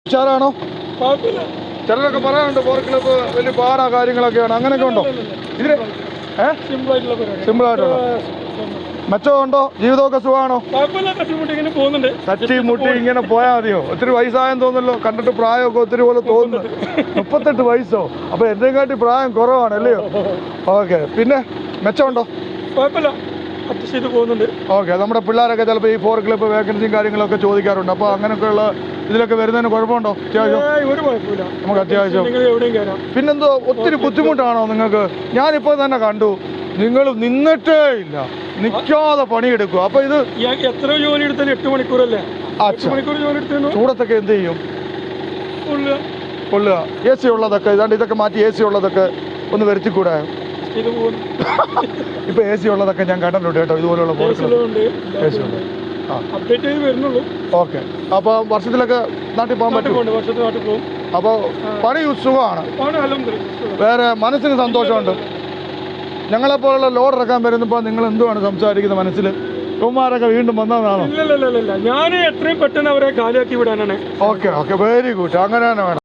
ഉഷാറാണോ? ചിലരൊക്കെ പറയാനുണ്ട് four club വലിയ പാടാ കാര്യങ്ങളൊക്കെയാണ്, അങ്ങനെയൊക്കെ ഉണ്ടോ? ഇതിന് സിമ്പിൾ ആയിട്ടുള്ള മെച്ചമുണ്ടോ? ജീവിതമൊക്കെ സുഖമാണോ? തട്ടിമുട്ടി ഇങ്ങനെ പോയാൽ മതിയോ? ഒത്തിരി വയസ്സായെന്ന് തോന്നുന്നല്ലോ, കണ്ടിട്ട് പ്രായമൊക്കെ ഒത്തിരി പോലെ തോന്നുന്നു. 38 വയസ്സോ? അപ്പോൾ എന്തെങ്കിലും കാട്ടി പ്രായം കുറവാണ് അല്ലയോ? ഓക്കെ, പിന്നെ മെച്ചമുണ്ടോ? ഓക്കെ, നമ്മുടെ പിള്ളേരൊക്കെ ചിലപ്പോൾ ഈ ഫോർ ക്ലബ്ബ് വേക്കൻസിയും കാര്യങ്ങളൊക്കെ ചോദിക്കാറുണ്ട്. അപ്പോൾ അങ്ങനെയൊക്കെയുള്ള ഇതിലൊക്കെ വരുന്നതിന് കുഴപ്പമുണ്ടോ? അത്യാവശ്യം നമുക്ക് അത്യാവശ്യം. പിന്നെന്തോ ഒത്തിരി ബുദ്ധിമുട്ടാണോ നിങ്ങൾക്ക്? ഞാനിപ്പോൾ തന്നെ കണ്ടു നിങ്ങൾ നിന്നിട്ടേ ഇല്ല, നിൽക്കാതെ പണിയെടുക്കും. അപ്പോൾ ഇത് എത്ര ജോലി എടുത്താലും 8 മണിക്കൂറല്ലേ? ചൂടത്തൊക്കെ എന്ത് ചെയ്യും? കൊള്ളുക. AC ഉള്ളതൊക്കെ ഇതാണ്ട് ഇതൊക്കെ മാറ്റി AC ഉള്ളതൊക്കെ ഒന്ന് വരുത്തിക്കൂടെ? ഇപ്പൊ AC ഉള്ളതൊക്കെ ഞാൻ കണ്ടിട്ടുണ്ട് കേട്ടോ, ഇതുപോലുള്ള ഓക്കെ. അപ്പൊ വർഷത്തിലൊക്കെ നാട്ടിൽ പോകാൻ പറ്റും. അപ്പൊ പണി സുഖമാണ്, വേറെ മനസ്സിന് സന്തോഷമുണ്ട്. ഞങ്ങളെപ്പോലുള്ള ലോഡ് ഇറക്കാൻ വരുന്നപ്പോൾ നിങ്ങൾ എന്തുവാണ് സംസാരിക്കുന്നത് മനസ്സിൽ? കുമാരൊക്കെ വീണ്ടും വന്നതാണോ? ഞാൻ എത്രയും പെട്ടെന്ന് അവരെ കാലിയാക്കി വിടാനാണ്. Okay, very good. അങ്ങനെ തന്നെ വേണം.